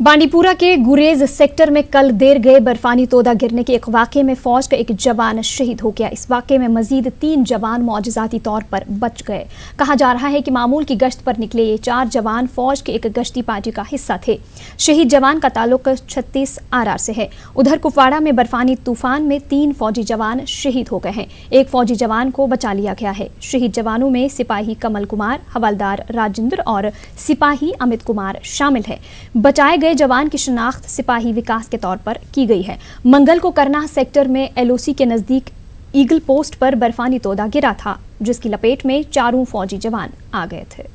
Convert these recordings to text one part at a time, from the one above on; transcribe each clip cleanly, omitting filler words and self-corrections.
बांडीपुरा के गुरेज सेक्टर में कल देर गए बर्फानी तोदा गिरने के एक वाक़े में फौज का एक जवान शहीद हो गया। इस वाक़े में मजीद 3 जवान मौजज़ाती तौर पर बच गए। कहा जा रहा है कि मामूल की गश्त पर निकले ये 4 जवान फौज के एक गश्ती पार्टी का हिस्सा थे। शहीद जवान का ताल्लुक 36 RR से है। उधर कुपवाड़ा में बर्फानी तूफान में 3 फौजी जवान शहीद हो गए हैं। एक फौजी जवान को बचा लिया गया है। शहीद जवानों में सिपाही कमल कुमार, हवलदार राजेंद्र और सिपाही अमित कुमार शामिल है। बचाए गए जवान की शिनाख्त सिपाही विकास के तौर पर की गई है। मंगल को करनाह सेक्टर में LOC के नजदीक ईगल पोस्ट पर बर्फानी तोदा गिरा था, जिसकी लपेट में 4 फौजी जवान आ गए थे।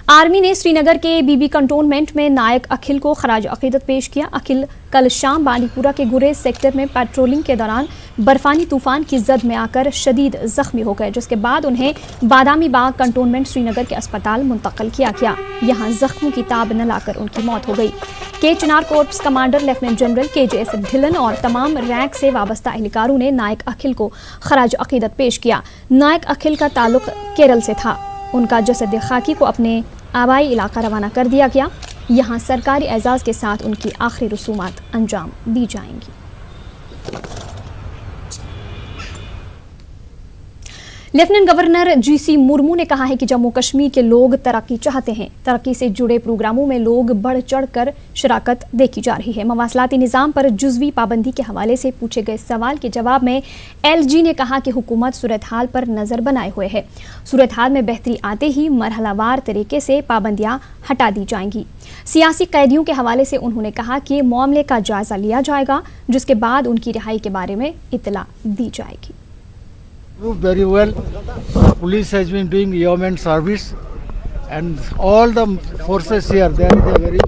आर्मी ने श्रीनगर के बीबी कंटोनमेंट में नायक अखिल को खराज अकीदत पेश किया। अखिल कल शाम बांडीपुरा के गुरेज सेक्टर में पेट्रोलिंग के दौरान बर्फानी तूफान की जद में आकर शदीद जख्मी हो गए, जिसके बाद उन्हें बादामी बाग कंटोनमेंट श्रीनगर के अस्पताल मुंतकिल किया गया। यहाँ जख्मों की ताब न लाकर उनकी मौत हो गई। के Chinar corps commander lieutenant general KJS Dhillon और तमाम रैंक से वाबस्ता एहलकारों ने नायक अखिल को खराज अकीदत पेश किया। नायक अखिल का ताल्लुक केरल से था। उनका जसद खाकी को अपने आबाई इलाका रवाना कर दिया गया। यहाँ सरकारी एजाज़ के साथ उनकी आखिरी रसूमात अंजाम दी जाएंगी। लेफ्टिनेंट गवर्नर GC मुर्मू ने कहा है कि जम्मू कश्मीर के लोग तरक्की चाहते हैं। तरक्की से जुड़े प्रोग्रामों में लोग बढ़ चढ़ कर शराकत देखी जा रही है। मवासलाती निज़ाम पर जुज़वी पाबंदी के हवाले से पूछे गए सवाल के जवाब में LG ने कहा कि हुकूमत सूरत हाल पर नज़र बनाए हुए है। सूरत हाल में बेहतरी आते ही मरहलावार तरीके से पाबंदियाँ हटा दी जाएंगी। सियासी कैदियों के हवाले से उन्होंने कहा कि मामले का जायजा लिया जाएगा, जिसके बाद उनकी रिहाई के बारे में इत्तला दी जाएगी। Very well. Police has been doing yeoman service, and all the forces here, there is a very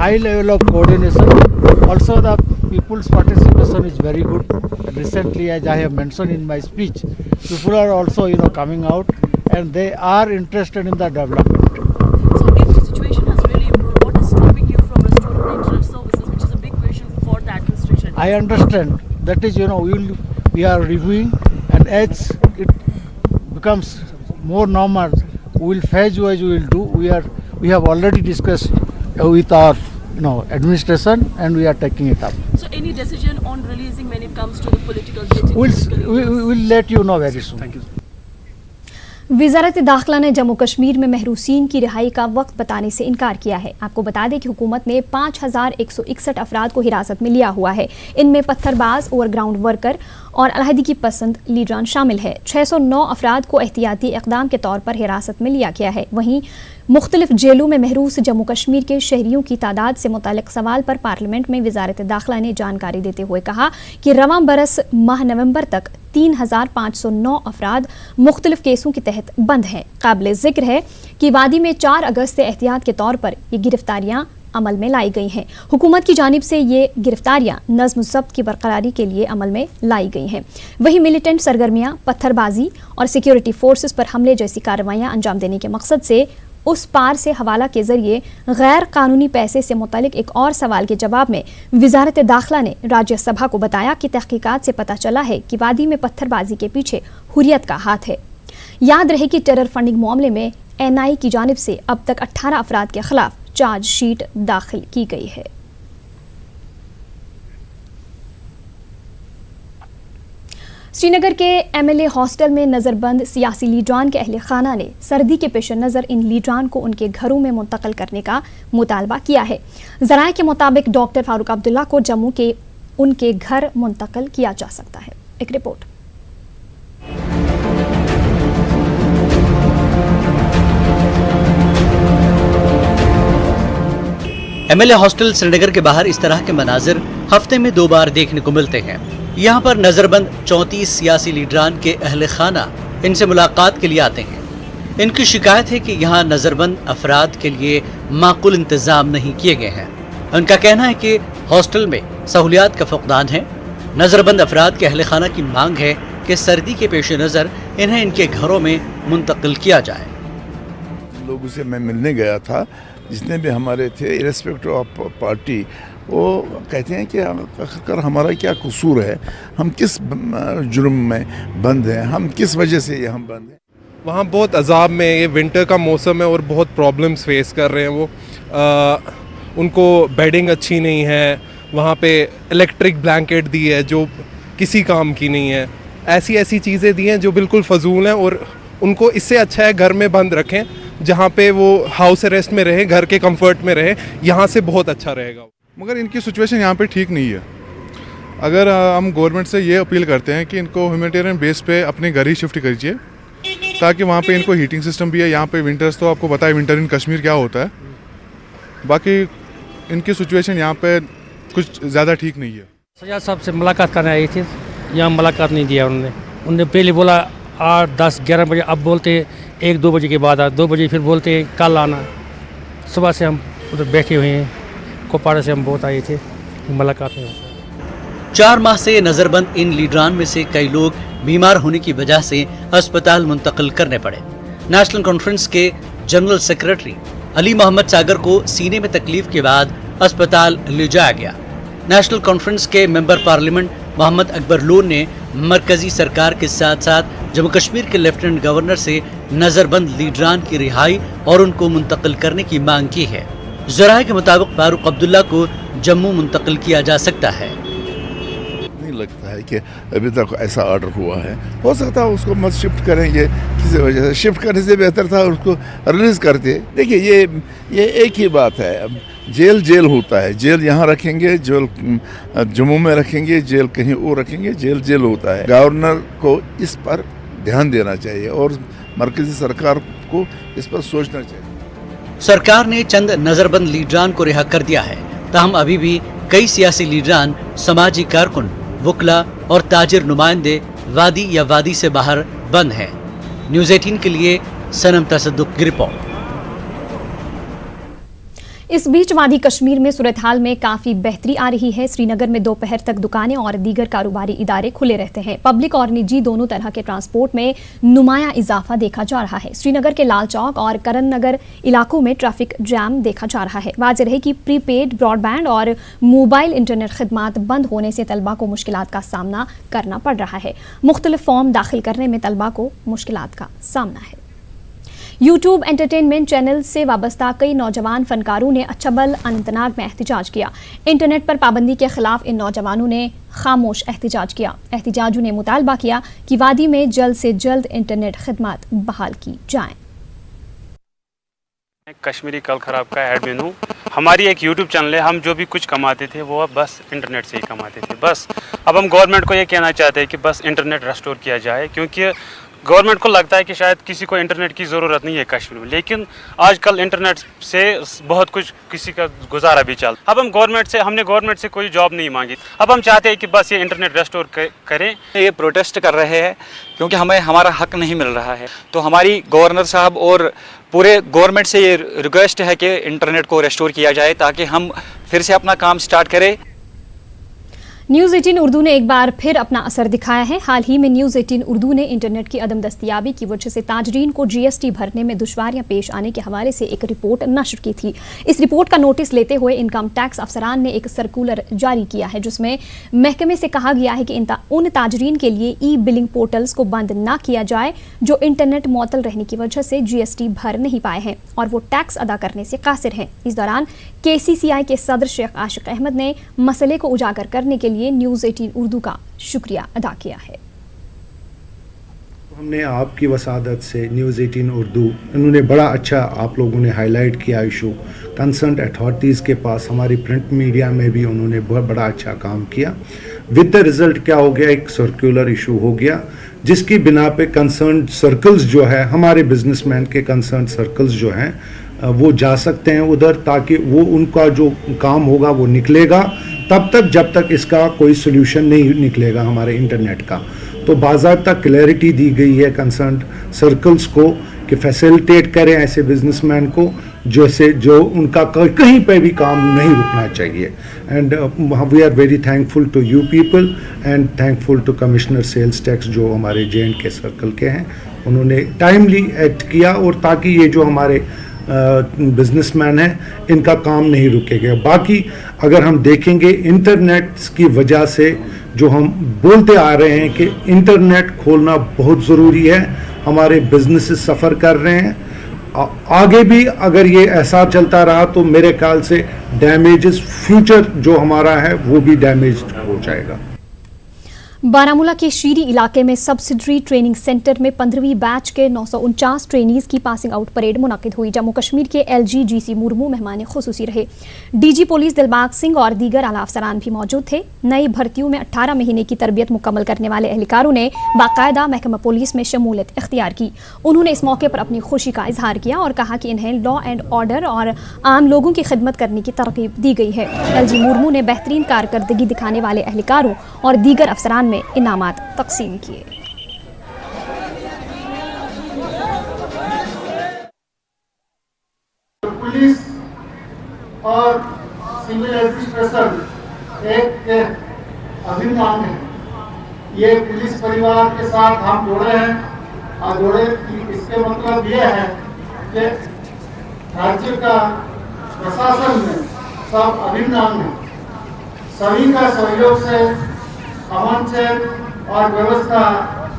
high level of coordination. Also, the people's participation is very good. Recently, as I have mentioned in my speech, people are also, coming out, and they are interested in the development. So, if the situation has really improved, what is stopping you from restoring the internet services, which is a big question for the administration? I understand. That is, we are reviewing. And as it becomes more normal, we will phase-wise we will do. We have already discussed with our administration, and we are taking it up. So any decision on releasing when it comes to the political? We will let you know very soon. Thank you. वज़ारत दाखिला ने जम्मू कश्मीर में महरूसीन की रिहाई का वक्त बताने से इनकार किया है। आपको बता दें कि हुकूमत ने 5161 अफराद को हिरासत में लिया हुआ है। इनमें पत्थरबाज, ओवरग्राउंड वर्कर और अलहदगी पसंद लीडरान शामिल है। 609 अफराद को एहतियाती इक़दाम के तौर पर हिरासत में लिया गया है। वहीं मुख्तलिफ जेलों में महरूस जम्मू कश्मीर के शहरियों की तादाद से मुतालिक सवाल पर पार्लियामेंट में वज़ारत दाखिला ने जानकारी देते हुए कहा कि रवां बरस माह नवंबर तक 3509 अफराद मुख्तलिफ केसों के तहत बंद हैं। काबिल ज़िक्र है कि वादी में 4 अगस्त से एहतियात के तौर पर ये गिरफ्तारियाँ अमल में लाई गई हैं। हुकूमत की जानिब से ये गिरफ्तारियां नज़्म ज़ब्त की बरकरारी के लिए अमल में लाई गई हैं। वहीं मिलिटेंट सरगर्मियां, पत्थरबाजी और सिक्योरिटी फोर्सेस पर हमले जैसी कार्रवाइयां अंजाम देने के मकसद से उस पार से हवाला के जरिए गैर कानूनी पैसे से मुतालिक एक और सवाल के जवाब में वज़ारत दाखिला ने राज्यसभा को बताया कि तहकीकात से पता चला है कि वादी में पत्थरबाजी के पीछे हुर्रियत का हाथ है। याद रहे कि टेरर फंडिंग मामले में NI की जानिब से अब तक 18 अफराद के खिलाफ चार्जशीट दाखिल की गई है। श्रीनगर के MLA हॉस्टल में नज़रबंद सियासी लीडरान के अहल खाना ने सर्दी के पेश नज़र इन लीडरान को उनके घरों में मुंतकिल करने का मुतालबा किया है। ज़राए के मुताबिक डॉक्टर फारूक अब्दुल्ला को जम्मू के उनके घर मुंतकिल किया जा सकता है। एक रिपोर्ट। MLA हॉस्टल श्रीनगर के बाहर इस तरह के मनाजिर हफ्ते में 2 बार देखने को मिलते हैं। यहाँ पर नजरबंद 34 सियासी लीडरान के अहल खाना इनसे मुलाकात के लिए आते हैं। इनकी शिकायत है कि यहाँ नजरबंद अफराद के लिए माकूल इंतजाम नहीं किए गए हैं। उनका कहना है कि हॉस्टल में सहूलियात का फुकदान है। नजरबंद अफराद के अहल खाना की मांग है कि सर्दी के पेश नज़र इन्हें इनके घरों में मुंतकिल किया जाए। लोगों से मैं मिलने गया था, जितने भी हमारे थे इरेस्पेक्टिव ऑफ पार्टी, वो कहते हैं कि आखिरकार हमारा क्या कसूर है, हम किस जुर्म में बंद हैं, हम किस वजह से यहाँ बंद हैं। वहाँ बहुत अजाब में, ये विंटर का मौसम है और बहुत प्रॉब्लम्स फेस कर रहे हैं वो। ان کو بیڈنگ اچھی نہیں ہے, وہاں پہ الیکٹرک بلینکٹ دی ہے جو کسی کام کی نہیں ہے, ایسی چیزیں دی ہیں جو بالکل فضول ہیں, اور ان کو اس سے اچھا ہے گھر میں بند رکھیں جہاں پہ وہ ہاؤس اریسٹ میں رہیں, گھر کے کمفرٹ میں رہیں, یہاں سے بہت اچھا رہے گا. مگر ان کی سچویشن یہاں پہ ٹھیک نہیں ہے. اگر ہم گورنمنٹ سے یہ اپیل کرتے ہیں کہ ان کو ہیومینیٹیرین بیس پہ اپنے گھر ہی شفٹ کیجیے, تاکہ وہاں پہ ان کو ہیٹنگ سسٹم بھی ہے. یہاں پہ ونٹرز تو آپ کو پتہ ہے ونٹر ان کشمیر کیا ہوتا ہے. باقی ان کی سچویشن یہاں پہ کچھ زیادہ ٹھیک نہیں ہے. سجاد صاحب سے ملاقات کرنے آئی تھی, یہاں ملاقات نہیں دیا انہوں نے پہلے بولا 8, 10, 11 بجے, اب بولتے 1, 2 بجے کے بعد 2 بجے, پھر بولتے کل آنا. صبح سے ہم ادھر بیٹھے ہوئے ہیں, کوپواڑہ سے ہم بہت آئے تھے, ملاقات نہیں. 4 ماہ سے نظر بند ان لیڈران میں سے کئی لوگ بیمار ہونے کی وجہ سے اسپتال منتقل کرنے پڑے. نیشنل کانفرنس کے جنرل سیکرٹری علی محمد ساگر کو سینے میں تکلیف کے بعد اسپتال لے جایا گیا. نیشنل کانفرنس کے ممبر پارلیمنٹ محمد اکبر لون نے مرکزی سرکار کے ساتھ ساتھ جموں کشمیر کے لیفٹیننٹ گورنر سے نظر بند لیڈران کی رہائی اور ان کو منتقل کرنے کی مانگ کی ہے. ذرائع کے مطابق فاروق عبداللہ کو جموں منتقل کیا جا سکتا ہے. لگتا ہے کہ ابھی تک ایسا آرڈر ہوا ہے, ہو سکتا ہے اس کو مت شفٹ کریں گے کسی وجہ سے. شفٹ کرنے سے بہتر تھا اس کو ریلیز کرتے. دیکھیے یہ ایک ہی بات ہے, جیل ہوتا ہے, جیل یہاں رکھیں گے, جیل جموں میں رکھیں گے, جیل کہیں اور رکھیں گے, جیل ہوتا ہے. گورنر کو اس پر دھیان دینا چاہیے اور مرکزی سرکار کو اس پر سوچنا چاہیے. سرکار نے چند نظر بند لیڈران کو رہا کر دیا ہے, تاہم ابھی بھی کئی سیاسی لیڈران, سماجی کارکن, وکلا اور تاجر نمائندے وادی یا وادی سے باہر بند ہیں. نیوز 18 کے لیے سنم تصدق کی رپورٹ. اس بیچ وادی کشمیر میں صورتحال میں کافی بہتری آ رہی ہے. سری نگر میں دوپہر تک دکانیں اور دیگر کاروباری ادارے کھلے رہتے ہیں. پبلک اور نجی دونوں طرح کے ٹرانسپورٹ میں نمایاں اضافہ دیکھا جا رہا ہے. سری نگر کے لال چوک اور کرن نگر علاقوں میں ٹریفک جام دیکھا جا رہا ہے. واضح رہے کہ پری پیڈ براڈ بینڈ اور موبائل انٹرنیٹ خدمات بند ہونے سے طلبہ کو مشکلات کا سامنا کرنا پڑ رہا ہے. مختلف فارم داخل کرنے میں طلبہ کو مشکلات کا سامنا ہے. یوٹیوب انٹرٹینمنٹ چینل سے وابستہ کئی نوجوان فنکاروں نے اچھبل اننت ناگ میں احتجاج کیا. انٹرنیٹ پر پابندی کے خلاف ان نوجوانوں نے خاموش احتجاج کیا. احتجاجیوں نے مطالبہ کیا کہ وادی میں جلد سے جلد انٹرنیٹ خدمات بحال کی جائیں. کشمیری کل خراب کا ایڈمن ہوں. ہماری ایک یوٹیوب چینل ہے, ہم جو بھی کچھ کماتے تھے وہ بس انٹرنیٹ سے ہی کماتے تھے. بس اب ہم گورنمنٹ کو یہ کہنا چاہتے ہیں کہ بس انٹرنیٹ ریسٹور کیا جائے, کیونکہ گورنمنٹ کو لگتا ہے کہ شاید کسی کو انٹرنیٹ کی ضرورت نہیں ہے کشمیر میں, لیکن آج کل انٹرنیٹ سے بہت کچھ کسی کا گزارا بھی چل. اب ہم نے گورنمنٹ سے کوئی جاب نہیں مانگی, اب ہم چاہتے ہیں کہ بس یہ انٹرنیٹ ریسٹور کریں. یہ پروٹیسٹ کر رہے ہیں کیونکہ ہمیں ہمارا حق نہیں مل رہا ہے. تو ہماری گورنر صاحب اور پورے گورنمنٹ سے یہ ریکویسٹ ہے کہ انٹرنیٹ کو ریسٹور کیا جائے تاکہ ہم پھر سے اپنا کام سٹارٹ کریں. نیوز 18 اردو نے ایک بار پھر اپنا اثر دکھایا ہے. حال ہی میں نیوز 18 اردو نے انٹرنیٹ کی عدم دستیابی کی وجہ سے تاجرین کو GST بھرنے میں دشواریاں پیش آنے کے حوالے سے ایک رپورٹ نشر کی تھی. اس رپورٹ کا نوٹس لیتے ہوئے انکم ٹیکس افسران نے ایک سرکولر جاری کیا ہے, جس میں محکمے سے کہا گیا ہے کہ ان تاجرین کے لیے ای بلنگ پورٹلز کو بند نہ کیا جائے جو انٹرنیٹ معطل رہنے کی وجہ سے GST بھر نہیں پائے ہیں اور وہ ٹیکس ادا کرنے سے قاصر ہیں. اس دوران KCCI کے صدر شیخ عاشق احمد نے مسئلے کو اجاگر کرنے کے لیے نیوز 18 اردو کا شکریہ ادا کیا ہے. ہم نے آپ کی وسادت سے نیوز 18 اردو, انہوں نے بڑا اچھا آپ لوگوں نے ہائی لائٹ کیا ایشو. کنسرنڈ اتھارٹیز کے پاس ہماری پرنٹ میڈیا میں بھی انہوں نے بہت بڑا اچھا کام کیا. ود دا رزلٹ کیا ہو گیا, ایک سرکولر ایشو ہو گیا جس کی بنا پہ کنسرنڈ سرکلز جو ہے, ہمارے بزنس مین کے کنسرنڈ سرکلز جو ہیں وہ جا سکتے ہیں ادھر, تاکہ وہ ان کا جو کام ہوگا وہ نکلے گا تب تک جب تک اس کا کوئی سلیوشن نہیں نکلے گا ہمارے انٹرنیٹ کا. تو باضابطہ کلیئرٹی دی گئی ہے کنسرنڈ سرکلز کو کہ فیسیلیٹیٹ کریں ایسے بزنس مین کو جیسے جو ان کا کہیں پہ بھی کام نہیں رکنا چاہیے. And we are very thankful to you people and thankful to commissioner sales tax جو ہمارے JNK سرکل کے ہیں. انہوں نے ٹائملی ایکٹ کیا اور تاکہ یہ جو ہمارے بزنس مین ہیں ان کا کام نہیں رکے گا. باقی اگر ہم دیکھیں گے انٹرنیٹ کی وجہ سے جو ہم بولتے آ رہے ہیں کہ انٹرنیٹ کھولنا بہت ضروری ہے, ہمارے بزنسز سفر کر رہے ہیں. आगे भी अगर ये ऐसा चलता रहा तो मेरे ख्याल से डैमेजेस फ्यूचर जो हमारा है वो भी डैमेज हो जाएगा। बारामूला के शीरी इलाके में सब्सिडरी ट्रेनिंग सेंटर में 15वीं बैच के 949 ट्रेनीज की पासिंग आउट परेड मुनक्किद हुई। जम्मू कश्मीर के LG GC मुर्मू मेहमान खुसूसी रहे। DG पुलिस दिलबाग सिंह और दीगर आला अफसरान भी मौजूद थे। नई भर्तियों में 18 महीने की तरबियत मुकम्मल करने वाले एहलकारों ने बाकायदा महकमा पुलिस में शमूलियत इख्तियार की। उन्होंने इस मौके पर अपनी खुशी का इजहार किया और कहा कि इन्हें लॉ एंड ऑर्डर और आम लोगों की खिदमत करने की तरकीब दी गई है। LG मुर्मू ने बेहतरीन कारकर्दगी दिखाने वाले एहलकारों और दीगर अफसरान में इनामात तकसीम किए। पुलिस और सिविल एडमिनिस्ट्रेशन एक अभिन्न अंग है। ये पुलिस परिवार के साथ हम जुड़े हैं और जुड़े इसके मतलब ये है कि राज्य का प्रशासन में सब अभिन्न अंग है। सभी का सहयोग से अमन चैन और व्यवस्था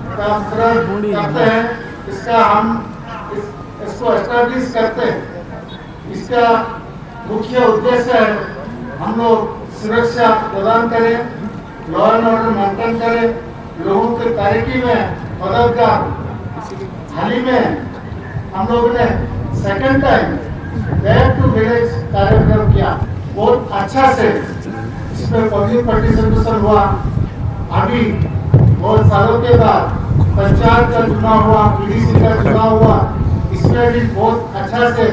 का करते हैं। इसका हम इसको एस्टैब्लिश करते हैं। इसका मुख्य उद्देश्य है हम लोग सुरक्षा प्रदान करें, लॉ एंड ऑर्डर मेंटेन करें, लोगों की तरक्की में मददगार। हाल ही में हम लोगों ने second time back to village कार्यक्रम किया, बहुत अच्छा से इसमें पब्लिक पार्टिसिपेशन हुआ। अभी बहुत सालों के बाद पंचायत का चुनाव हुआ, PDC का चुनाव हुआ, इसमें भी बहुत अच्छा से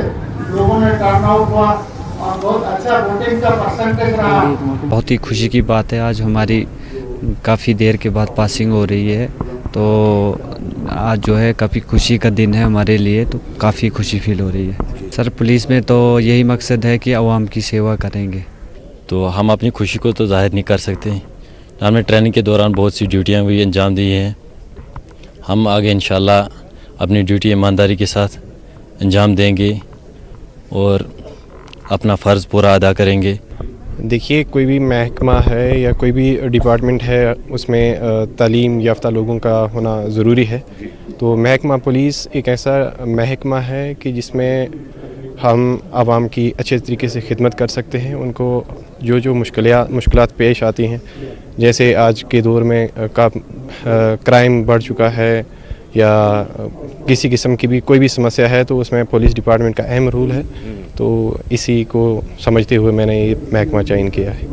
लोगों ने टर्न आउट हुआ और बहुत अच्छा वोटिंग का परसेंटेज रहा। बहुत ही खुशी की बात है, आज हमारी काफ़ी देर के बाद पासिंग हो रही है, तो आज जो है काफ़ी खुशी का दिन है हमारे लिए, तो काफ़ी खुशी फील हो रही है। सर पुलिस में तो यही मकसद है कि आवाम की सेवा करेंगे। तो हम अपनी खुशी को तो जाहिर नहीं कर सकते। हमने ट्रेनिंग के दौरान बहुत सी ड्यूटियाँ भी अंजाम दी हैं। हम आगे इंशाल्लाह अपनी ड्यूटी ईमानदारी के साथ अंजाम देंगे और अपना फ़र्ज़ पूरा अदा करेंगे। देखिए, कोई भी महकमा है या कोई भी डिपार्टमेंट है, उसमें तालीम याफ्ता लोगों का होना ज़रूरी है। तो महकमा पुलिस एक ऐसा महकमा है कि जिसमें हम आवाम की अच्छे तरीके से खिदमत कर सकते हैं। उनको जो मुश्किलात पेश आती हैं, जैसे आज के दौर में क्राइम बढ़ चुका है या किसी किस्म की भी कोई भी समस्या है, तो उसमें पुलिस डिपार्टमेंट का अहम रोल है। तो इसी को समझते हुए मैंने ये महकमा चयन किया है।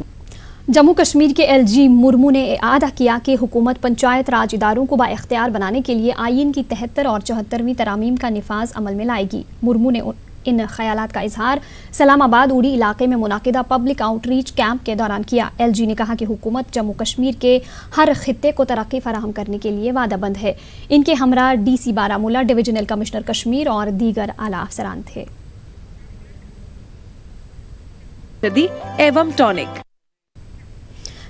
जम्मू कश्मीर के LG मुर्मू ने अदा किया कि हुकूमत पंचायत राज इदारों को बाइख्तियार बनाने के लिए आईन की 73 और 74वीं तरमीम का निफाज अमल में लाएगी। मुर्मू ने इन ख्यालात का इजहार सलामाबाद उड़ी इलाके में मुनाकिदा पब्लिक आउटरीच कैंप के दौरान किया। LG ने कहा कि हुकूमत जम्मू कश्मीर के हर खित्ते को तरक्की फराहम करने के लिए वादाबंद है। इनके हमरा DC Baramulla, divisional commissioner Kashmir और दीगर आला अफसरान थे। एवं टॉनिक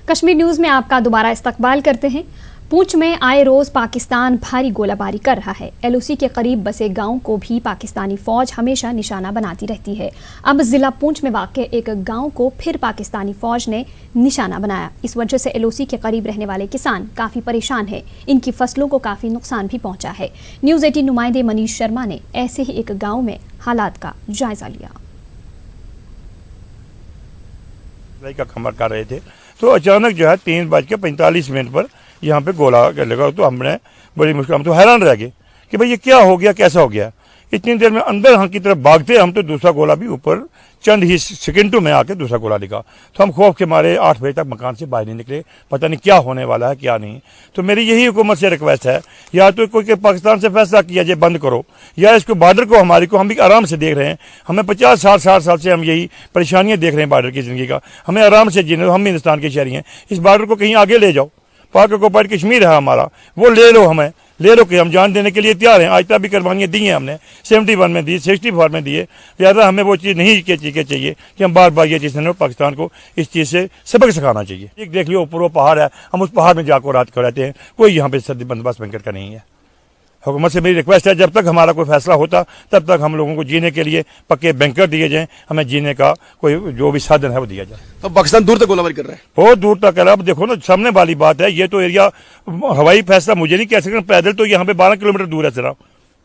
कश्मीर न्यूज़ में आपका दोबारा इस्तकबाल करते हैं। पूंछ में आए रोज पाकिस्तान भारी गोलाबारी कर रहा है। LOC के करीब बसे गांव को भी पाकिस्तानी फौज हमेशा निशाना बनाती रहती है। अब जिला पूंछ में वाक़े एक गांव को फिर पाकिस्तानी फौज ने निशाना बनाया। इस वजह से LOC के करीब रहने वाले किसान काफ़ी परेशान हैं। इनकी फसलों को काफ़ी नुकसान भी पहुंचा है। न्यूज़ 18 नुमाइंदे मनीष शर्मा ने ऐसे ही एक गाँव में हालात का जायजा लिया। का खबर कर रहे थे तो अचानक जो है 3:45 पर यहाँ पे गोला लगा। तो हमने बड़ी मुश्किल, हम तो हैरान रह गए कि भाई ये क्या हो गया, कैसा हो गया। इतनी देर में अंदर हम की तरफ भागते हम तो दूसरा गोला भी ऊपर चंद ही सेकंडों में आके दूसरा गोला दिखा। तो हम खौफ के मारे 8 बजे तक मकान से बाहर नहीं निकले, पता नहीं क्या होने वाला है क्या नहीं। तो मेरी यही हुकूमत से रिक्वेस्ट है, या तो कोई पाकिस्तान से फैसला किया जाए बंद करो, या इसको बॉर्डर को हमारी को हम भी आराम से देख रहे हैं। हमें 50-60 साल से हम यही परेशानियाँ देख रहे हैं बॉर्डर की ज़िंदगी का। हमें आराम से जीने दो, हम हिंदुस्तान के शहरी हैं। इस बॉर्डर को कहीं आगे ले जाओ। पाक ऑक्युपाइड कश्मीर है हमारा, वो ले लो, हमें ले लो कि हम जान देने के लिए तैयार हैं। आज तक भी कुर्बानियाँ दी हैं हमने, 71 में दी, 64 में दिए। लिहाजा हमें वो चीज़ नहीं चाहिए कि हम बार बार ये चीज़ पाकिस्तान को इस चीज़ से सबक सिखाना चाहिए। एक देख लियो ऊपर वो पहाड़ है, हम उस पहाड़ में जाकर रात को रहते हैं, कोई यहाँ पे सर्दी बंदोबस्त बैंकर का नहीं है। हुकूमत से मेरी रिक्वेस्ट है, जब तक हमारा कोई फैसला होता तब तक हम लोगों को जीने के लिए पक्के बैंकर दिए जाएं, हमें जीने का कोई जो भी साधन है वो दिया जाए। तो पाकिस्तान दूर तक गोलाबारी कर रहा है, बहुत दूर तक कर रहा है। अब देखो ना, सामने वाली बात है, ये तो एरिया हवाई फैसला मुझे नहीं कह सकते, पैदल तो यहाँ पे 12 किलोमीटर दूर है सिर्फ,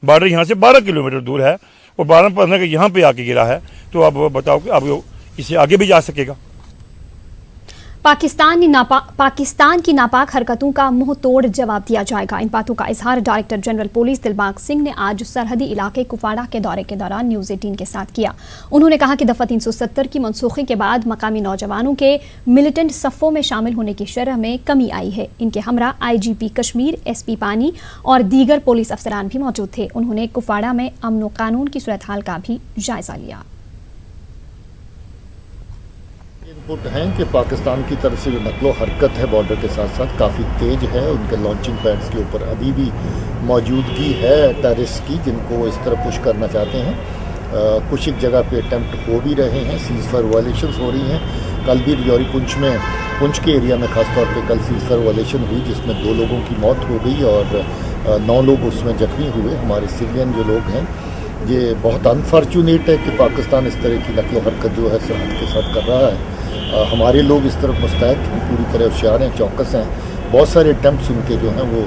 बॉर्डर यहाँ से 12 किलोमीटर दूर है। और 12-15 का यहाँ पे आके गिरा है, तो अब बताओ कि अब इसे आगे भी जा सकेगा। पाकिस्तान की नापाक हरकतों का मुंह तोड़ जवाब दिया जाएगा। इन बातों का इजहार director general police Dilbag Singh ने आज सरहदी इलाके कुपवाड़ा के दौरे के दौरान न्यूज़ 18 के साथ किया। उन्होंने कहा कि दफ़ा 370 की मनसूखी के बाद मकामी नौजवानों के मिलिटेंट सफ़ों में शामिल होने की शरह में कमी आई है। इनके हमरा IGP कश्मीर, SP पानी और दीगर पुलिस अफसरान भी मौजूद थे। उन्होंने कुपवाड़ा में अमन व कानून की सूरत हाल का भी जायजा लिया। इनपुट हैं कि पाकिस्तान की तरफ से जो नकलो हरकत है बॉर्डर के साथ साथ काफ़ी तेज है। उनके लॉन्चिंग पैड्स के ऊपर अभी भी मौजूदगी है टेररिस्ट की, जिनको इस तरह पुश करना चाहते हैं। कुछ एक जगह पे अटैम्प्ट हो भी रहे हैं, सीज़फायर वायलेशंस हो रही हैं। कल भी रियोरी पुंछ के एरिया में खास तौर पे कल सीज़फायर वायलेशन हुई, जिसमें 2 लोगों की मौत हो गई और 9 लोग उसमें जख्मी हुए। हमारे सिविलियन जो लोग हैं, ये बहुत अनफॉर्चुनेट है कि पाकिस्तान इस तरह की नकलो हरकत जो है सरहद के साथ कर रहा है। हमारे लोग इस तरफ मुस्तैद हैं, पूरी तरह होशियार हैं, चौकस हैं। बहुत सारे अटैम्प्ट्स उनके जो हैं वो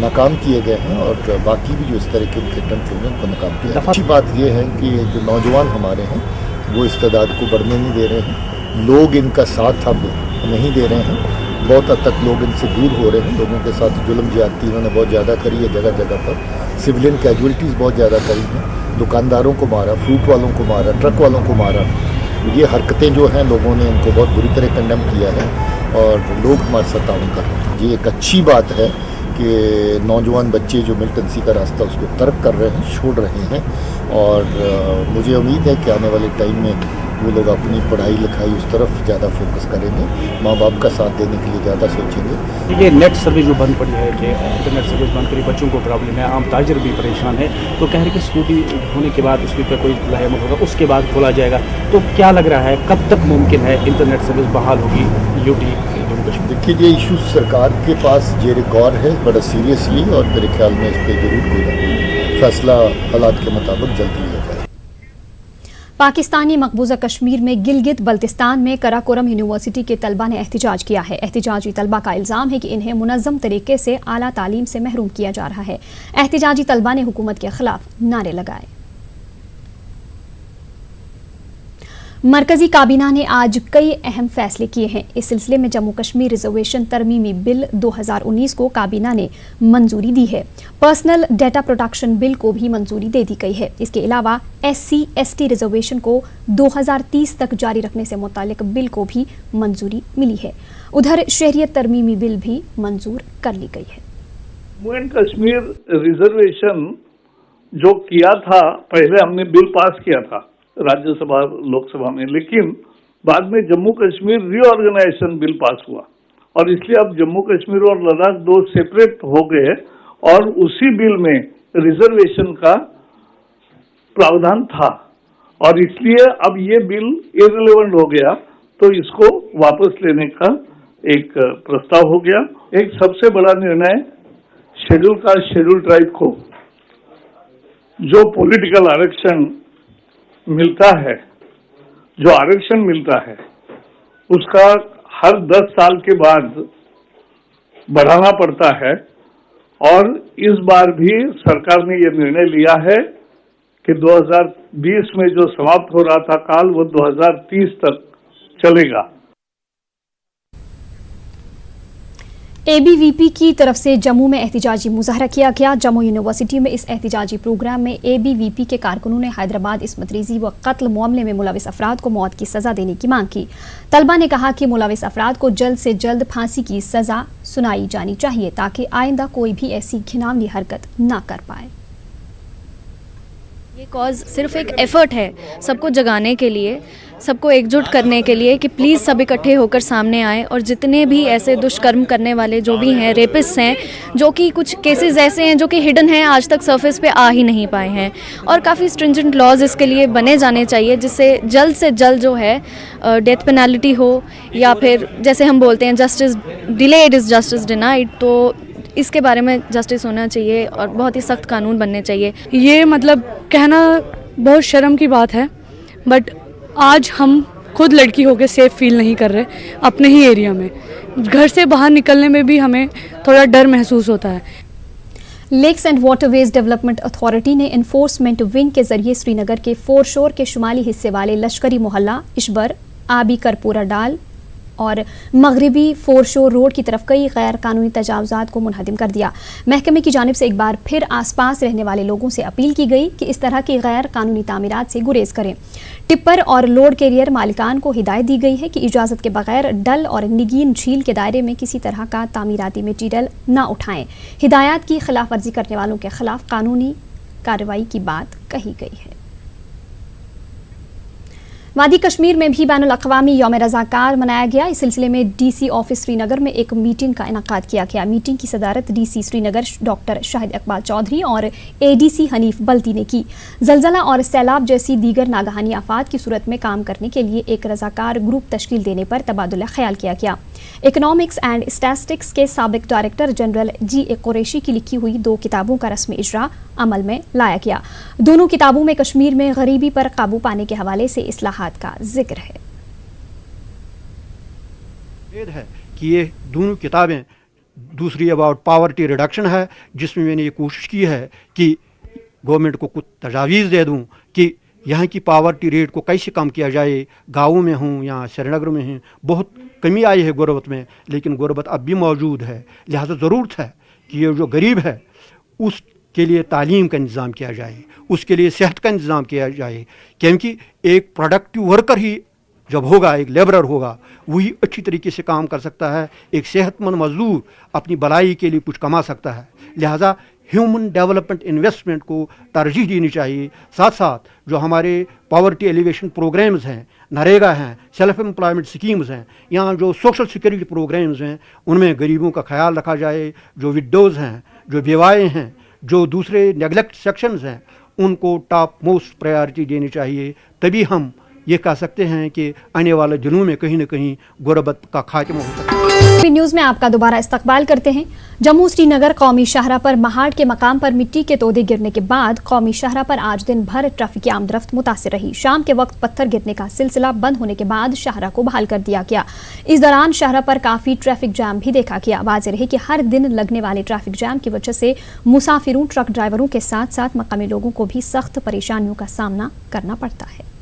नाकाम किए गए हैं और बाकी भी जो इस तरह के उनके अटैम्प्ट हुए हैं उनको नाकाम किया। अच्छी बात ये है कि जो नौजवान हमारे हैं वो इस्तेदाद को बढ़ने नहीं दे रहे हैं, लोग इनका साथ अब नहीं दे रहे हैं। बहुत हद तक लोग इनसे दूर हो रहे हैं। लोगों के साथ जुल्म ज्यादती इन्होंने बहुत ज़्यादा करी है, जगह जगह पर सिविलियन कैजुअल्टीज़ बहुत ज़्यादा करी हैं। दुकानदारों को मारा, फ्रूट वालों को मारा, ट्रक वालों को मारा। ये हरकतें जो हैं लोगों ने इनको बहुत बुरी तरह कंडेम किया है और लोग हमारे साथ ताउन कर रहे हैं। ये एक अच्छी बात है कि नौजवान बच्चे जो मिलिटेंसी का रास्ता उसको तर्क कर रहे हैं, छोड़ रहे हैं और मुझे उम्मीद है कि आने वाले टाइम में वो लोग अपनी पढ़ाई लिखाई उस तरफ ज़्यादा फोकस करेंगे, माँ बाप का साथ देने के लिए ज़्यादा सोचेंगे। ये नेट सर्विस जो बंद पड़ी है कि इंटरनेट सर्विस बंद करी, बच्चों को प्रॉब्लम है, आम ताजर भी परेशान है, तो कह रहे कि स्कूटी होने के बाद उसके ऊपर कोई लाहेमत होगा, उसके बाद खोला जाएगा। तो क्या लग रहा है कब तक मुमकिन है इंटरनेट सर्विस बहाल होगी यूटी जम्मू कश्मीर? देखिए, ये इशू सरकार के पास जेर गौर है बड़ा सीरियसली और मेरे ख्याल में इस पर जरूर कोई फैसला हालात के मुताबिक जल्दी लिया जाए। पाकिस्तानी मकबूजा कश्मीर में गिलगित बल्तिस्तान में कराकोरम यूनिवर्सिटी के तलबा ने एहतिजाज किया है। एहतिजाजी तलबा का इल्ज़ाम है कि इन्हें मुनज़्ज़म तरीके से आला तालीम से महरूम किया जा रहा है। एहतिजाजी तलबा ने हुकूमत के खिलाफ नारे लगाए। मरकजी काबीना ने आज कई अहम फैसले किए हैं। इस सिलसिले में जम्मू कश्मीर रिजर्वेशन तरमीमी बिल 2019 को काबीना ने मंजूरी दी है। पर्सनल डेटा प्रोटेक्शन बिल को भी मंजूरी दे दी गई है। इसके अलावा SC/ST रिजर्वेशन को 2030 तक जारी रखने से मुतालिक बिल को भी मंजूरी मिली है। उधर शहरियत तरमीमी बिल भी मंजूर कर ली गई है। जम्मू एंड कश्मीर रिजर्वेशन जो किया था, पहले हमने बिल पास किया था राज्यसभा लोकसभा में, लेकिन बाद में Jammu Kashmir reorganisation bill pass हुआ और इसलिए अब जम्मू कश्मीर और लद्दाख 2 सेपरेट हो गए और उसी बिल में रिजर्वेशन का प्रावधान था और इसलिए अब ये बिल इररिलेवेंट हो गया, तो इसको वापस लेने का एक प्रस्ताव हो गया। एक सबसे बड़ा निर्णय शेड्यूल कास्ट शेड्यूल ट्राइब को जो पॉलिटिकल आरक्षण मिलता है, जो आरक्षण मिलता है, उसका हर 10 साल के बाद बढ़ाना पड़ता है और इस बार भी सरकार ने ये निर्णय लिया है कि 2020 में जो समाप्त हो रहा था काल, वो 2030 तक चलेगा। ABVP की तरफ से जम्मू में एहतिजाजी मुजाहरा किया गया। जम्मू यूनिवर्सिटी में इस एहतिजाजी प्रोग्राम में ABVP के कारकुनों ने हैदराबाद इस्मत रेज़ी व कत्ल मामले में मुलविस अफराद को मौत की सज़ा देने की मांग की। तलबा ने कहा कि मुलविस अफराद को जल्द से जल्द फांसी की सज़ा सुनाई जानी चाहिए ताकि आइंदा कोई भी ऐसी घिनौनी हरकत ना कर पाए। ये कॉज सिर्फ एक एफर्ट है सबको जगाने के लिए, सबको एकजुट करने के लिए कि प्लीज़ सब इकट्ठे होकर सामने आए और जितने भी ऐसे दुष्कर्म करने वाले जो भी हैं, रेपिस्ट हैं, जो कि कुछ केसेस ऐसे हैं जो कि हिडन हैं, आज तक सरफेस पे आ ही नहीं पाए हैं और काफ़ी स्ट्रिंजेंट लॉज इसके लिए बने जाने चाहिए जिससे जल्द से जल्द जो है डेथ पेनल्टी हो या फिर जैसे हम बोलते हैं justice delayed is justice denied, तो इसके बारे में जस्टिस होना चाहिए और बहुत ही सख्त कानून बनने चाहिए। ये मतलब कहना बहुत शर्म की बात है, बट आज हम खुद लड़की होकर सेफ़ फील नहीं कर रहे अपने ही एरिया में। घर से बाहर निकलने में भी हमें थोड़ा डर महसूस होता है। Lakes and waterways development authority ने एनफोर्समेंट विंग के जरिए श्रीनगर के फोरशोर के शुमाली हिस्से वाले लश्करी मोहल्ला, इशबर, आबी करपूरा डाल और मगरबी फोरशोर रोड की तरफ कई गैर कानूनी तजावुज़ात को मुनहदिम कर दिया। महकमे की जानिब से एक बार फिर आसपास रहने वाले लोगों से अपील की गई कि इस तरह की गैर कानूनी तामीरात से गुरेज करें। टिप्पर और लोड कैरियर मालिकान को हिदायत दी गई है कि इजाज़त के बगैर डल और निगीन झील के दायरे में किसी तरह का तामीराती मटीरियल न उठाएं। हिदायत की खिलाफ वर्जी करने वालों के खिलाफ कानूनी कार्रवाई की बात कही गई है। वादी कश्मीर में भी बैनुल अक़वामी यौम रज़ाकार मनाया गया। इस सिलसिले में डीसी ऑफिस श्रीनगर में एक मीटिंग का इनेकाद किया गया। मीटिंग की सदारत डीसी श्रीनगर डॉक्टर शाहिद इकबाल चौधरी और एडीसी हनीफ बल्ती ने की। ज़लज़ला और सैलाब जैसी दीगर नागहानी आफात की सूरत में काम करने के लिए एक रज़ाकार ग्रुप तश्कील देने पर तबादुला ख्याल किया गया। इकनॉमिक्स एंड स्टैटिस्टिक्स के साबिक डायरेक्टर जनरल जी.ए. कुरैशी की लिखी हुई 2 किताबों का रस्म इजरा अमल में लाया गया। दोनों किताबों में कश्मीर में गरीबी पर काबू पाने के हवाले से इस्लाहात का जिक्र है। कि ये दोनों किताबें, दूसरी अबाउट पावर्टी रिडक्शन है, जिसमें मैंने ये कोशिश की है कि गवर्नमेंट को कुछ तजावीज़ दे दूं कि यहाँ की पावर्टी रेट को कैसे कम किया जाए। गाँवों में हूँ या श्रीनगर में हूँ, बहुत कमी आई है गुर्बत में, लेकिन गुर्बत अब भी मौजूद है। लिहाजा ज़रूरत है कि ये जो गरीब है उसके लिए तालीम का इंतज़ाम किया जाए, उसके लिए सेहत का इंतज़ाम किया जाए, क्योंकि एक प्रोडक्टिव वर्कर ही जब होगा, एक लेबरर होगा, वही अच्छी तरीके से काम कर सकता है। एक सेहतमंद मजदूर अपनी भलाई के लिए कुछ कमा सकता है। लिहाजा ह्यूमन डेवलपमेंट इन्वेस्टमेंट को तरजीह देनी चाहिए। साथ साथ जो हमारे पावर्टी एलिवेशन प्रोग्राम्स हैं, नरेगा हैं, सेल्फ एम्प्लॉयमेंट स्कीम्स हैं, यहाँ जो सोशल सिक्योरिटी प्रोग्राम्स हैं, उनमें गरीबों का ख्याल रखा जाए। जो विडोज़ हैं, जो बेवाएँ हैं, जो दूसरे नेगलेक्ट सेक्शंस हैं, उनको टॉप मोस्ट प्रायोरिटी देनी चाहिए। तभी हम ये कह सकते हैं कि आने वाले दिनों में कहीं न कहीं गुर्बत का खात्मा हो सकता है। न्यूज़ में आपका दोबारा इस्तकबाल करते हैं। जम्मू श्रीनगर कौमी शाहराह पर महाड़ के मकाम पर मिट्टी के तोदे गिरने के बाद कौमी शाहराह पर आज दिन भर ट्रैफिक की आमदरफ्त मुतासिर रही। शाम के वक्त पत्थर गिरने का सिलसिला बंद होने के बाद शाहराह को बहाल कर दिया गया। इस दौरान शाहराह पर काफ़ी ट्रैफिक जैम भी देखा गया। वाज़ेह रहे कि हर दिन लगने वाले ट्रैफिक जैम की वजह से मुसाफिरों, ट्रक ड्राइवरों के साथ साथ मकामी लोगों को भी सख्त परेशानियों का सामना करना पड़ता है।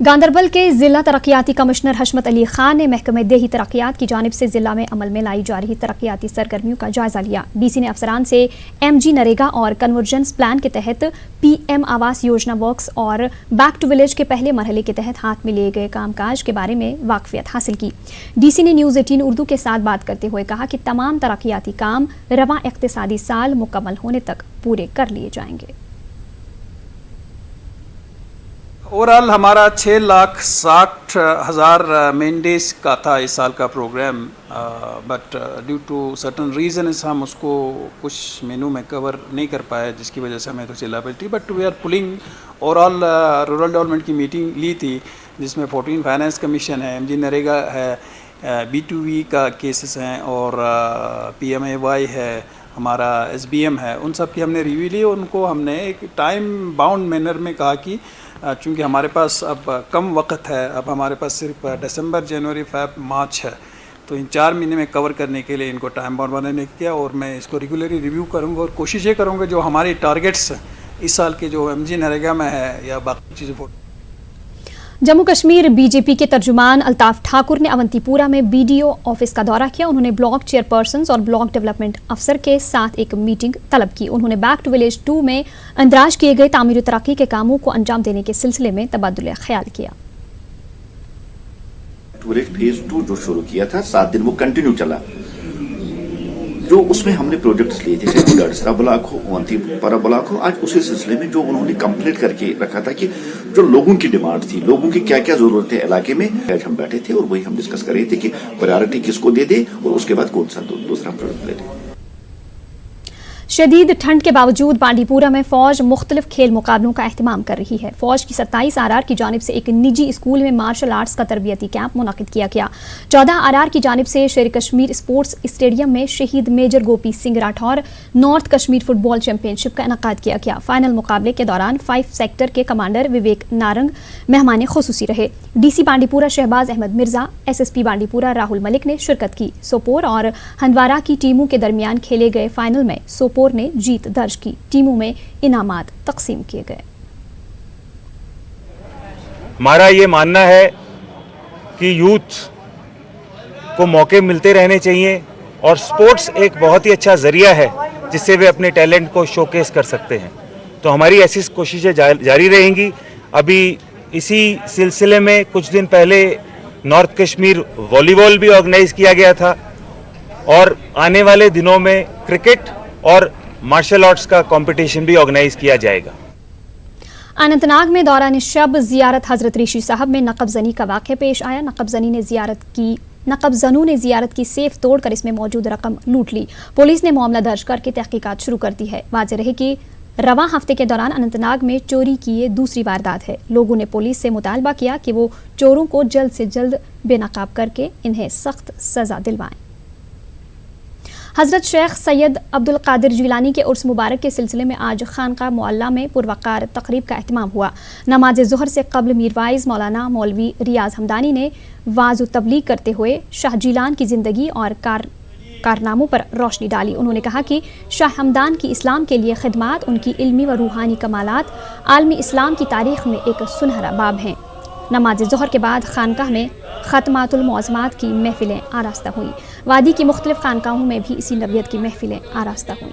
गांदरबल के ज़िला तरक्याती कमिश्नर हशमत अली खान ने महकमे देही तरक्यात की जानिब से ज़िला में अमल में लाई जा रही तरक्याती सरगर्मियों का जायज़ा लिया। डीसी ने अफसरान से MG नरेगा और कन्वर्जेंस प्लान के तहत PM आवास योजना वर्क्स और बैक टू विलेज के पहले मरहले के तहत हाथ में लिए गए कामकाज के बारे में वाकफियत हासिल की। डीसी ने न्यूज़ 18 उर्दू के साथ बात करते हुए कहा कि तमाम तरक्याती काम रवां इक़्तिसादी साल मुकम्मल होने तक पूरे कर लिए जाएंगे। ओवरऑल हमारा 6,60,000 मैंडेज का था इस साल का programme, but due to certain reasons हम उसको कुछ महीनों में कवर नहीं कर पाए, जिसकी वजह से हमें तो liability. But we are pulling overall rural development की मीटिंग ली थी, जिसमें 14 फाइनेंस कमीशन है, MG नरेगा है, B2V का केसेस हैं और PMAY है, हमारा SBM है। उन सब की हमने रिव्यू ली। उनको हमने एक टाइम बाउंड मैनर में कहा कि चूँकि हमारे पास अब कम वक्त है, अब हमारे पास सिर्फ दिसंबर, जनवरी, फेब, मार्च है, तो इन 4 महीने में कवर करने के लिए इनको टाइम बाउंड बनाने किया। और मैं इसको रेगुलरली रिव्यू करूँगा और कोशिश ये करूँगा जो हमारे टारगेट्स इस साल के जो MG नरेगा में है या बाकी चीज़ों। जम्मू कश्मीर बीजेपी के तर्जुमान अल्ताफ ठाकुर ने अवंतीपुरा में BDO ऑफिस का दौरा किया। उन्होंने ब्लॉक चेयरपर्सन और ब्लॉक डेवलपमेंट अफसर के साथ एक मीटिंग तलब की। उन्होंने बैक टू विलेज 2 में अंदराज किए गए तामीर तरक्की के कामों को अंजाम देने के सिलसिले में तबादुल ख्याल किया। फेज 2 जो शुरू किया था 7 दिन वो कंटिन्यू चला, जो उसमें हमने प्रोजेक्ट्स लिए थे, चाहे डरसरा ब्लॉक हो, अवंतीपुरा ब्लॉक हो। आज उसी सिलसिले में जो उन्होंने कंप्लीट करके रखा था कि जो लोगों की डिमांड थी, लोगों की क्या क्या जरूरत है इलाके में, आज हम बैठे थे और वही हम डिस्कस कर रहे थे कि प्रायोरिटी किसको दे दे और उसके बाद कौन सा दूसरा प्रोजेक्ट ले दे। शदीद ठंड के बावजूद बांडीपुरा में फौज मुख्तलिफ खेल मुकाबलों का एहतमाम कर रही है। फौज की 27 RR की जानिब से एक निजी स्कूल में मार्शल आर्ट्स का तरबियती कैंप मुनक़िद किया गया। 14 RR की जानिब से शेर कश्मीर स्पोर्ट्स स्टेडियम में शहीद major Gopi Singh Rathore north Kashmir football championship का इनकाद किया गया। फाइनल मुकाबले के दौरान 5 सेक्टर के कमांडर विवेक नारंग मेहमान खुसूसी रहे। DC बांडीपुरा शहबाज अहमद मिर्जा, SSP बांडीपुरा राहुल मलिक ने शिरकत की। सोपोर और हंदवारा की टीमों के दरमियान खेले गए फाइनल में सोपोर ने जीत दर्ज की। टीमों में इनामात तकसीम किए गए। हमारा ये मानना है कि यूथ को मौके मिलते रहने चाहिए और स्पोर्ट्स एक बहुत ही अच्छा जरिया है जिससे वे अपने टैलेंट को शोकेस कर सकते हैं। तो हमारी ऐसी कोशिशें जारी रहेंगी। अभी इसी सिलसिले में कुछ दिन पहले नॉर्थ कश्मीर वॉलीबॉल भी ऑर्गेनाइज किया गया था और आने वाले दिनों में क्रिकेट और मार्शल आर्ट्स का कंपटीशन भी ऑर्गेनाइज किया जाएगा। अनंतनाग में दौरान शब जियारत हजरत ऋषि साहब में नकबजनी का वाक़या पेश आया। नकबजनों ने जियारत की सेफ तोड़कर इसमें मौजूद रकम लूट ली। पुलिस ने मामला दर्ज करके तहकीकात शुरू कर दी है। वाज़ेह रहे कि रवां हफ्ते के दौरान अनंतनाग में चोरी की ये दूसरी वारदात है। लोगों ने पुलिस से मुतालबा किया कि वो चोरों को जल्द से जल्द बेनकाब करके इन्हें सख्त सजा दिलवाएं। हज़रत शेख सैयद अब्दुल कादिर जिलानी के उर्स मुबारक के सिलसिले में आज खानका मोअल्ला में पुरवकार तकरीब का एहतमाम हुआ। नमाज ज़ोहर से कबल मीरवाइज मौलाना मौलवी रियाज हमदानी ने वाज़ तबलीग करते हुए शाह जिलान की ज़िंदगी और कारनामों पर रोशनी डाली। उन्होंने कहा कि शाह हमदान की इस्लाम के लिए खिदमात, उनकी इल्मी व रूहानी कमालात आलमी इस्लाम की तारीख़ में एक सुनहरा बाब हैं। नमाज ज़ोहर के बाद खानकाह में ख़त्मातुल मौज़मात की महफ़िलें आरास्ता हुई। वादी की मुख्तलिफ खानकाहों में भी इसी नबियत की महफ़िलें आरास्ता हुई।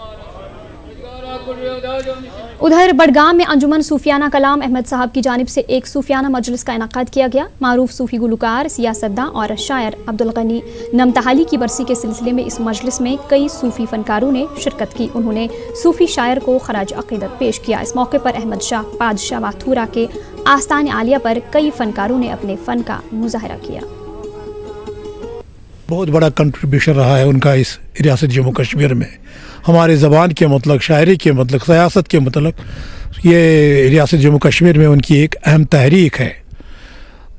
उधर बडगाम में अंजुमन सूफियाना कलाम अहमद साहब की जानिब से एक सूफियाना मजलिस का इनकाद किया गया। मारूफ सूफी गुलकार, सियासतदां और शायर अब्दुल गनी नमतहाली की बरसी के सिलसिले में इस मजलिस में कई सूफी फनकारों ने शिरकत की। उन्होंने सूफी शायर को खराज अक़ीदत पेश किया। इस मौके पर अहमद शाह पादशाह वाथूरा के आस्तान आलिया पर कई फनकारों ने अपने फ़न का मुजाहरा किया। बहुत बड़ा कंट्रीब्यूशन रहा है उनका इस रियासत जम्मू कश्मीर में। हमारे ज़बान के मतलब, शायरी के मतलब, सियासत के मतलब, ये रियासत जम्मू कश्मीर में उनकी एक अहम तहरीक है।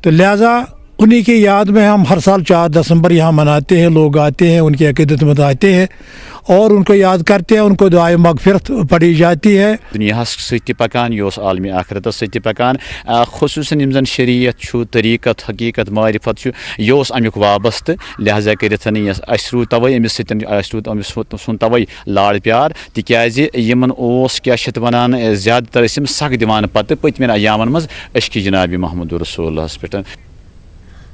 तो लिहाजा उन्हीं की याद में हम हर साल 4 दिसंबर यहाँ मनाते हैं। लोग आते हैं, उनकी अक़ीदत बताते हैं और उनको याद करते हैं। उनको दुआए मग़फ़िरत पढ़ी जाती है। दुनिया सत्य पकान योस आलमी आखिरत सत्य पकान खुसूसन यम जन शरीयत छु, तरीक़त, हकीकत, मारिफत छु, योस अमुक वाबस्त। लिहाजा करित असरू तवे अमिस सुन तवे लाड़ प्यार तिक्याज़ यमन ओस क्या छत वनान ज़्यादातर यम सख दिवान पत पतमें अयामन मज अश्क जनाब महमूद रसूलुल्लाह पे।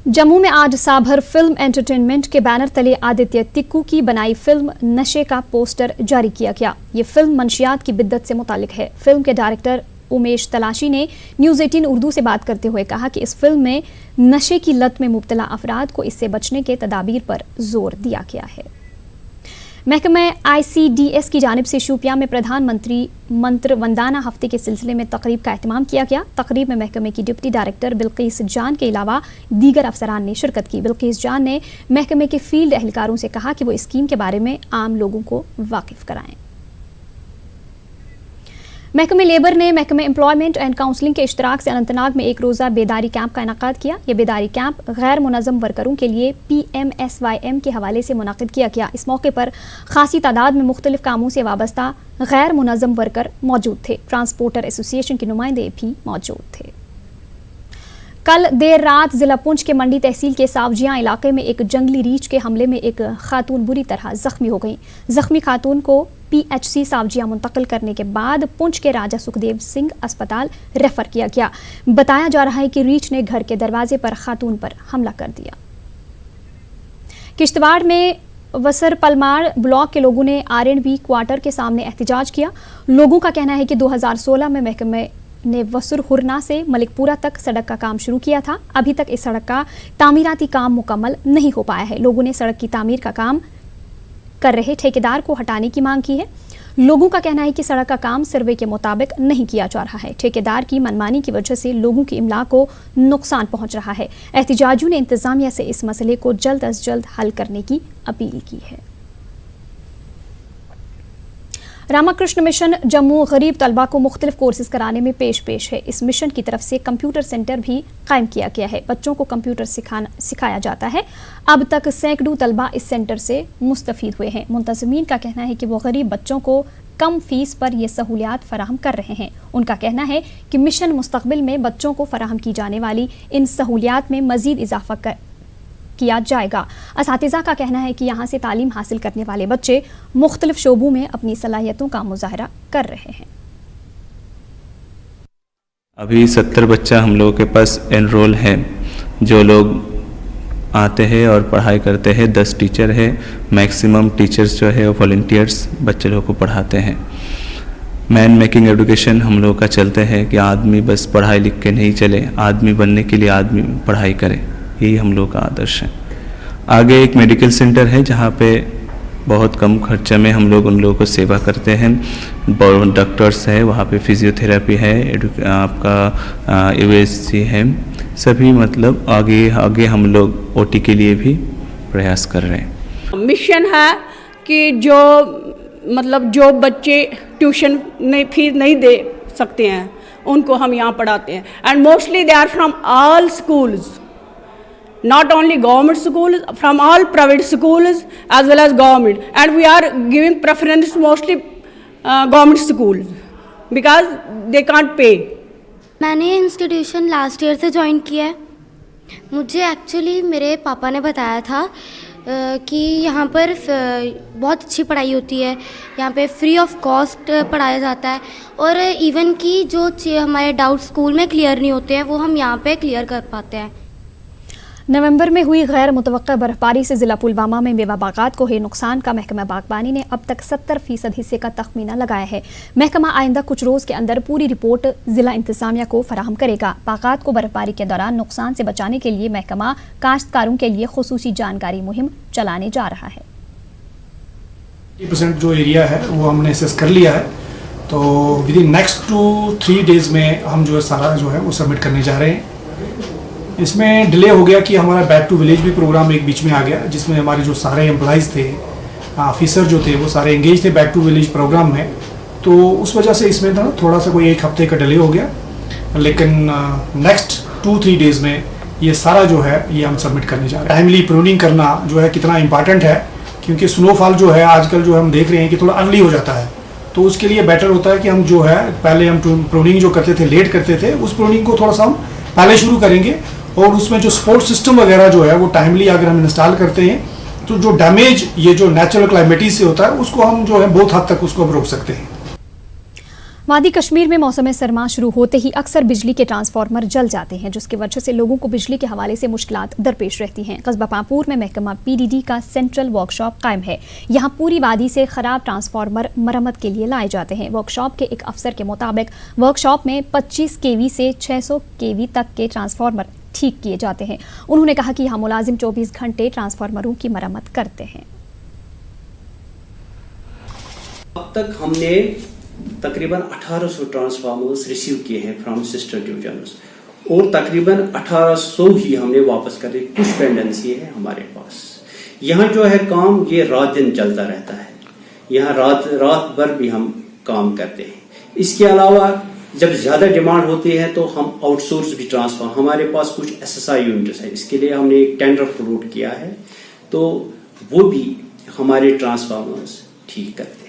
जम्मू में आज साभर फिल्म एंटरटेनमेंट के बैनर तले आदित्य तिक्कू की बनाई फिल्म नशे का पोस्टर जारी किया गया। ये फिल्म मंशियात की बिद्दत से मुतालिक है। फिल्म के डायरेक्टर उमेश तलाशी ने न्यूज़ 18 उर्दू से बात करते हुए कहा कि इस फिल्म में नशे की लत में मुब्तला अफराद को इससे बचने के तदाबीर पर जोर दिया गया है। महकमा ICDS की जानिब से शोपियां में प्रधानमंत्री मंत्र वंदाना हफ्ते के सिलसिले में तकरीब का एहतमाम किया गया। तकरीब में महकमे की डिप्टी डायरेक्टर बिल्किस जान के अलावा दीगर अफसरान ने शिरकत की। बिल्किस जान ने महकमे के फील्ड एहलकारों से कहा कि वो स्कीम के बारे में आम लोगों को वाकिफ कराएं। महकमे लेबर ने महकमे एम्प्लॉयमेंट एंड काउंसलिंग के इश्तराक से अनंतनाग में एक रोज़ा बेदारी कैंप का इनकाद किया। ये बेदारी कैंप गैर मुनज़्ज़म वर्करों के लिए PMSYM के हवाले से मुनक़िद किया गया। इस मौके पर खासी तादाद में मुख्तलिफ कामों से वाबस्ता गैर मुनज़्ज़म वर्कर मौजूद थे। ट्रांसपोर्टर एसोसिएशन के नुमाइंदे भी मौजूद थे। कल देर रात ज़िला पुंछ के मंडी तहसील के सावजियां इलाके में एक जंगली रीछ के हमले में एक खातून बुरी तरह जख्मी हो गई। जख्मी खातून को PHC सावजियां मुंतकिल करने के बाद पुंछ के राजा सुखदेव सिंह अस्पताल रेफर किया गया। बताया जा रहा है कि रीछ ने घर के दरवाजे पर खातून पर हमला कर दिया। किश्तवाड़ में वसर पलमार ब्लॉक के लोगों ने RNB क्वार्टर के सामने एहतजाज किया। लोगों का कहना है कि 2016 में महकमे ने वसुर हुरना से मलिकपुरा तक सड़क का काम शुरू किया था। अभी तक इस सड़क का तामीराती काम मुकम्मल नहीं हो पाया है। लोगों ने सड़क की तामीर का काम कर रहे ठेकेदार को हटाने की मांग की है। लोगों का कहना है कि सड़क का काम सर्वे के मुताबिक नहीं किया जा रहा है। ठेकेदार की मनमानी की वजह से लोगों की इमला को नुकसान पहुंच रहा है। एहतजाजियों ने इंतजामिया से इस मसले को जल्द अज जल्द हल करने की अपील की है। रामाकृष्ण मिशन जम्मू गरीब तलबा को मुख्तलिफ कोर्सेज कराने में पेश है। इस मिशन की तरफ से कंप्यूटर सेंटर भी कायम किया गया है। बच्चों को कंप्यूटर सिखाया जाता है। अब तक सैकड़ों तलबा इस सेंटर से मुस्तफीद हुए हैं। मुंतज़मीन का कहना है कि वो गरीब बच्चों को कम फीस पर ये सहूलियात फराहम कर रहे हैं। उनका कहना है कि मिशन मुस्तक़बिल में बच्चों को फराहम की जाने वाली इन सहूलियात में मज़ीद इजाफा किया जाएगा। असातिज़ा का कहना है कि यहाँ से तालीम हासिल करने वाले बच्चे मुख्तलिफ शोबों में अपनी सलाहियतों का मुज़ाहरा कर रहे हैं। अभी 70 बच्चा हम लोगों के पास एनरोल है, जो लोग आते हैं और पढ़ाई करते हैं। 10 टीचर है, मैक्सिमम टीचर्स जो है वो वॉलंटियर्स बच्चे लोगों को पढ़ाते हैं। मैन मेकिंग एजुकेशन हम लोग का चलते हैं कि आदमी बस पढ़ाई लिख के नहीं चले, आदमी बनने के लिए आदमी पढ़ाई करे, यही हम लोग का आदर्श है। आगे एक मेडिकल सेंटर है जहाँ पे बहुत कम खर्चे में हम लोग उन लोगों को सेवा करते हैं। डॉक्टर्स है, वहाँ पे फिजियोथेरेपी है, आपका यूएससी है, सभी मतलब आगे हम लोग ओटी के लिए भी प्रयास कर रहे हैं। मिशन है कि जो बच्चे ट्यूशन फीस नहीं दे सकते हैं उनको हम यहाँ पढ़ाते हैं। And mostly they are from all schools, not only government schools, from all private schools as well as government, and we are giving preference mostly government schools because they can't pay. मैंने institution last year से join किया है। मुझे actually मेरे पापा ने बताया था कि यहाँ पर बहुत अच्छी पढ़ाई होती है, यहाँ पे फ्री ऑफ कॉस्ट पढ़ाया जाता है, और इवन कि जो हमारे डाउट स्कूल में क्लियर नहीं होते हैं वो हम यहाँ पे क्लियर कर पाते हैं। नवंबर में हुई गैर मुतवक्का बर्फबारी से ज़िला पुलवामा में मेवा बागात को हुए नुकसान का महकमा बागबानी ने अब तक 70% हिस्से का तखमीना लगाया है। महकमा आइंदा कुछ रोज़ के अंदर पूरी रिपोर्ट ज़िला इंतज़ामिया को फराहम करेगा। बागात को बर्फबारी के दौरान नुकसान से बचाने के लिए महकमा काश्तकारों के लिए खुसूसी जानकारी मुहिम चलाने जा रहा है। 80% जो एरिया है वो हमने असेस कर लिया है, तो विद इन नेक्स्ट 2-3 डेज़ में हम जो है सारा जो है वो सबमिट करने जा रहे हैं। इसमें डिले हो गया कि हमारा बैक टू विलेज भी प्रोग्राम एक बीच में आ गया, जिसमें हमारे जो सारे एम्प्लॉइज़ थे, ऑफिसर जो थे, वो सारे एंगेज थे बैक टू विलेज प्रोग्राम में, तो उस वजह से इसमें था थोड़ा सा कोई 1 हफ्ते का डिले हो गया। लेकिन नेक्स्ट 2-3 डेज़ में ये सारा जो है ये हम सबमिट करने जा रहे हैं। टाइमली प्रूनिंग करना जो है कितना इंपॉर्टेंट है, क्योंकि स्नोफॉल जो है आजकल जो हम देख रहे हैं कि थोड़ा अर्ली हो जाता है, तो उसके लिए बेटर होता है कि हम जो है पहले हम प्रूनिंग जो करते थे, लेट करते थे, उस प्रूनिंग को थोड़ा सा हम पहले शुरू करेंगे, और उसमें जो सपोर्ट सिस्टम वगैरह जो है वो टाइमली अगर हम इंस्टॉल करते हैं तो जो डैमेज ये जो नेचुरल क्लाइमेटी से होता है उसको हम जो है बहुत हद तक उसको रोक सकते हैं। वादी कश्मीर में मौसम सरमा शुरू होते ही अक्सर बिजली के ट्रांसफार्मर जल जाते हैं, जिसकी वजह से लोगों को बिजली के हवाले से मुश्किलात दरपेश रहती हैं। कस्बा पांपुर में महकमा पीडीडी का सेंट्रल वर्कशॉप कायम है। यहाँ पूरी वादी से खराब ट्रांसफार्मर मरम्मत के लिए लाए जाते हैं। वर्कशॉप के एक अफसर के मुताबिक वर्कशॉप में 25 kV से 600 kV तक के ट्रांसफार्मर ठीक किए जाते हैं। उन्होंने कहा कि यहाँ मुलाजिम 24 घंटे ट्रांसफार्मरों की मरम्मत करते हैं। अब तक हमने तकरीबन 1800 ट्रांसफार्मर्स रिसीव किए हैं फ्रॉम सिस्टर डिवीजन्स, और तकरीबन 1800 ही हमने वापस कर दिए। कुछ पेंडेंसी है हमारे पास। यहाँ जो है काम ये रात दिन चलता रहता है, यहाँ रात भर भी हम काम करते हैं। इसके अलावा जब ज़्यादा डिमांड होती है तो हम आउटसोर्स भी ट्रांसफार्मर, हमारे पास कुछ SSI यूनिट्स है, इसके लिए हमने एक टेंडर फ्लोट किया है, तो वो भी हमारे ट्रांसफार्मर्स ठीक करते हैं।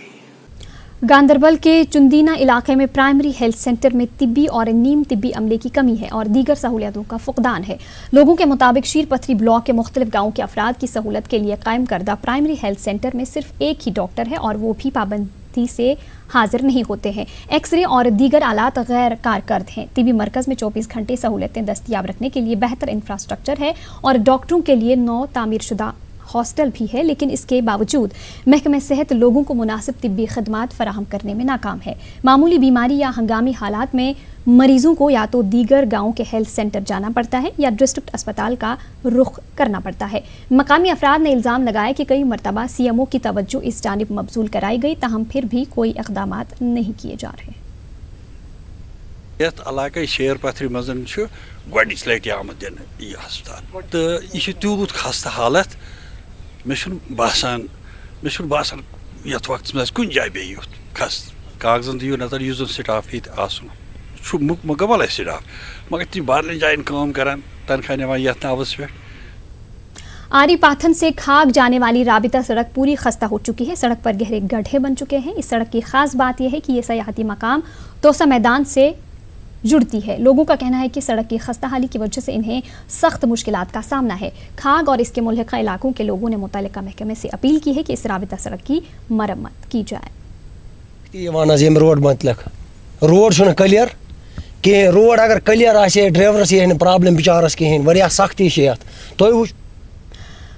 गांदरबल के चुंदीना इलाके में प्राइमरी हेल्थ सेंटर में तिब्बी और नीम तिब्बी अमले की कमी है और दीगर सहूलियतों का फुकदान है। लोगों के मुताबिक शीर पथरी ब्लॉक के मुख्तलिफ गाँव के अफराद की सहूलत के लिए कायम करदा प्राइमरी हेल्थ सेंटर में सिर्फ एक ही डॉक्टर है और वो भी पाबंदी से हाजिर नहीं होते हैं। एक्सरे और दीगर आलात गैर कारकर्द हैं। तिब्बी मरकज़ में 24 घंटे सहूलतें दस्तियाब रखने के लिए बेहतर इंफ्रास्ट्रक्चर है और डॉक्टरों के लिए 9 तामीर शुदा हॉस्टल भी है, लेकिन इसके बावजूद महकमे सेहत लोगों को मुनासिब तिब्बी खदमात फराहम करने में नाकाम है। मामूली बीमारी या हंगामी हालात में मरीजों को या तो दीगर गाँव के हेल्थ सेंटर जाना पड़ता है या डिस्ट्रिक्ट अस्पताल का रुख करना पड़ता है। मकामी अफराद ने इल्ज़ाम लगाया कि कई मरतबा CMO की तवज्जो इस जानिब मबजूल कराई गई, ताहम फिर भी कोई इक़दामात नहीं किए जा रहे। यथ इलाके शेर पथरी मजन गोडिच लटि आमद दिन यह हस्पताल, तो यह तूत खस्ता हालत, मे बासान यथ वक्त कुन जाए बे युथ। खस कागजन दियो नजर यूजन स्टाफ ये आसन छु मुकम्मल स्टाफ मगर ती बारन जायन काम करन तनखा निवान यथ नावस पे। आरी पाथन से खाग जाने वाली राबिता सड़क पूरी खस्ता हो चुकी है। सड़क पर गहरे गड्ढे बन चुके हैं। इस सड़क की खास बात यह है कि ये सयाहती मकाम तोसा मैदान से जुड़ती है। लोगों का कहना है कि सड़क की खस्ता हाली की वजह से इन्हें सख्त मुश्किलात का सामना है। खाग और इसके मुल्हिका इलाकों के लोगों ने मुतल्लिका महकमे से अपील की है कि इस राबिता सड़क की मरम्मत की जाए। रोड मतलब रोड क्लियर कहें रोड अगर क्लियर आसे ड्राइवरस ये प्रॉब्लम बिचारस कहें वरिया सख्ती तो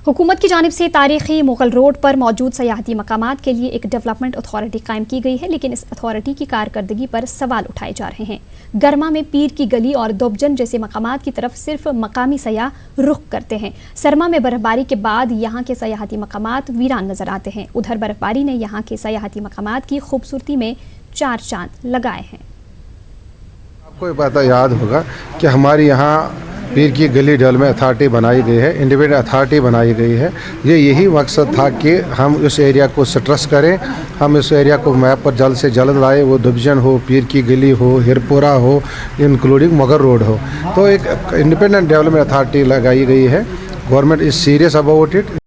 हुकूमत की जानिब से तारीखी मुगल रोड पर मौजूद सयाहती मकामात के लिए एक डेवलपमेंट अथॉरिटी कायम की गई है, लेकिन इस अथॉरिटी की कारकर्दगी पर सवाल उठाए जा रहे हैं। गरमा में पीर की गली और दोबजन जैसे मकामात की तरफ सिर्फ मकामी सयाह रुख करते हैं। सरमा में बर्फबारी के बाद यहाँ के सयाहती मकामात वीरान नजर आते हैं। उधर बर्फबारी ने यहाँ के सयाहती मकामात की खूबसूरती में चार चांद लगाए हैं। आपको पता याद होगा कि हमारे यहाँ पीर की गली डेवलपमेंट अथॉरिटी बनाई गई है, इंडिपेंडेंट अथॉरिटी बनाई गई है। ये यही मकसद था कि हम उस एरिया को स्ट्रेस करें, हम इस एरिया को मैप पर जल्द से जल्द लाए, वो डिवीजन हो, पीर की गली हो, हिरपुरा हो, इंक्लूडिंग मगर रोड हो। तो एक इंडिपेंडेंट डेवलपमेंट अथॉरिटी लगाई गई है। Government is serious about it.